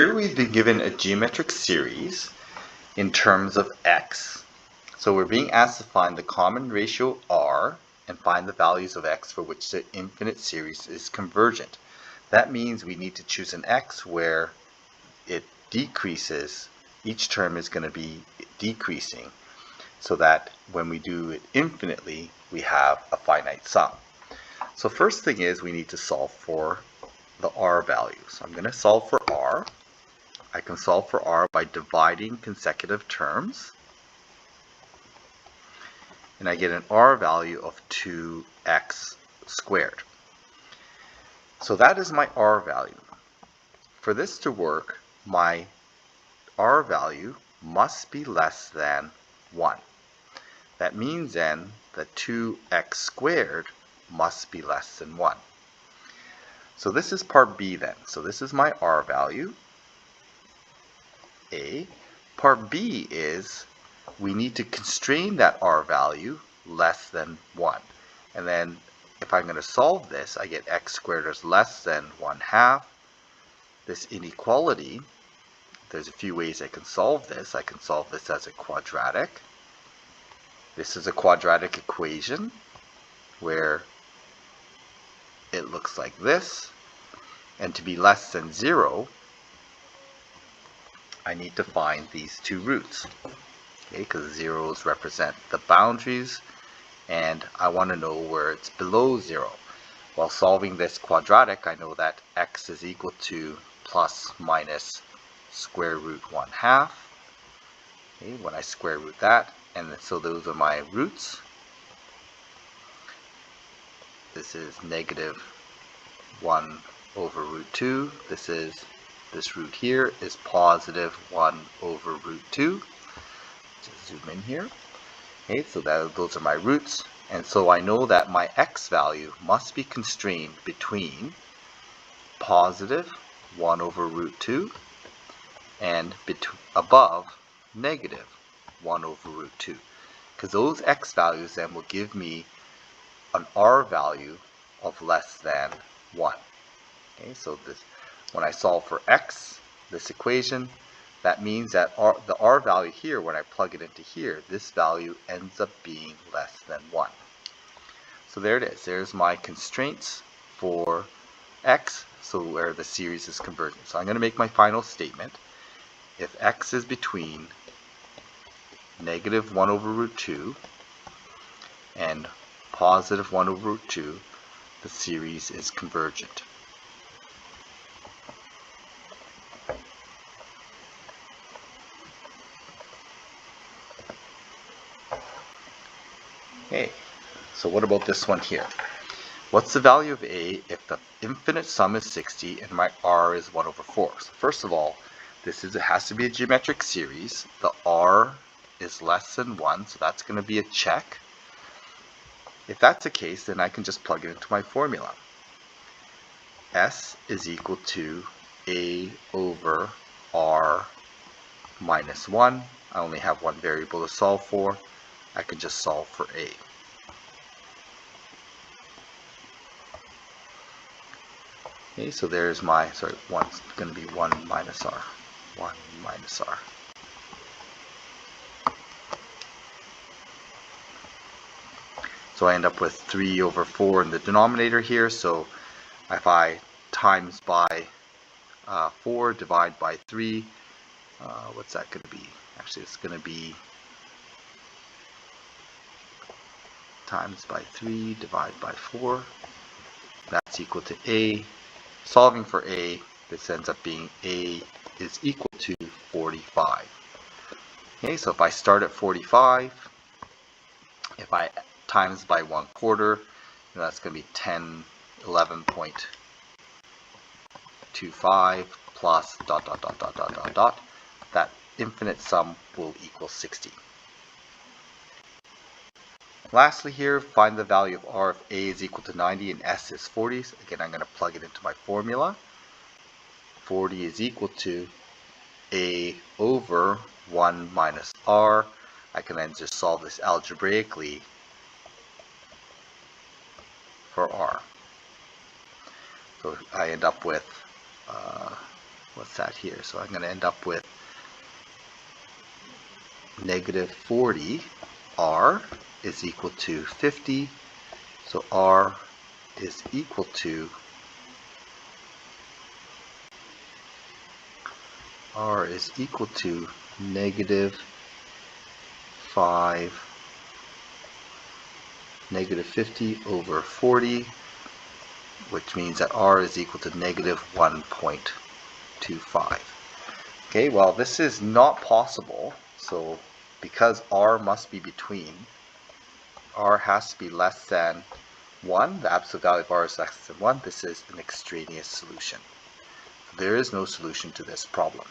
Here we've been given a geometric series in terms of x. So we're being asked to find the common ratio r and find the values of x for which the infinite series is convergent. That means we need to choose an x where it decreases, each term is going to be decreasing, so that when we do it infinitely, we have a finite sum. So first thing is we need to solve for the r value. So I'm going to solve for r. I can solve for r by dividing consecutive terms, and I get an r value of 2x squared. So that is my r value. For this to work, my r value must be less than 1. That means then that 2x squared must be less than 1. So this is part B then. So this is my r value. A. Part B is we need to constrain that r value less than 1. And then if I'm going to solve this, I get x squared is less than 1/2. This inequality, there's a few ways I can solve this. I can solve this as a quadratic. This is a quadratic equation where it looks like this. And to be less than 0, I need to find these two roots, okay, because zeros represent the boundaries, and I want to know where it's below 0. While solving this quadratic, I know that x is equal to plus minus square root 1/2. Okay, when I square root that, and so those are my roots. This is negative 1 over root 2. This root here is positive 1 over root 2. Just zoom in here. Okay, so those are my roots. And so I know that my x value must be constrained between positive 1 over root 2 and above negative 1 over root 2. Because those x values then will give me an r value of less than 1. Okay, so when I solve for x, this equation, that means that the r value here, when I plug it into here, this value ends up being less than 1. So there it is. There's my constraints for x, so where the series is convergent. So I'm going to make my final statement. If x is between negative 1 over root 2 and positive 1 over root 2, the series is convergent. Okay, so what about this one here? What's the value of a if the infinite sum is 60 and my r is 1 over 4? So first of all, it has to be a geometric series. The r is less than 1, so that's going to be a check. If that's the case, then I can just plug it into my formula. S is equal to a over r minus 1. I only have one variable to solve for. I can just solve for a. Okay, so there's my, one's going to be 1 minus r. 1 minus r. So I end up with 3 over 4 in the denominator here. So if I times by 4, divide by 3, what's that going to be? Actually, it's going to be times by 3, divide by 4. That's equal to a. Solving for a, this ends up being a is equal to 45. Okay, so if I start at 45, if I times by 1/4, that's going to be 11.25 plus ... That infinite sum will equal 60. Lastly here, find the value of r if a is equal to 90 and s is 40. So again, I'm going to plug it into my formula. 40 is equal to a over 1 minus r. I can then just solve this algebraically for r. So I end up with what's that here? So I'm going to end up with negative 40. R is equal to 50. So R is equal to negative 50 over 40, which means that R is equal to negative 1.25. Okay, well, this is not possible. So because R must be between, R has to be less than 1. The absolute value of R is less than 1. This is an extraneous solution. There is no solution to this problem.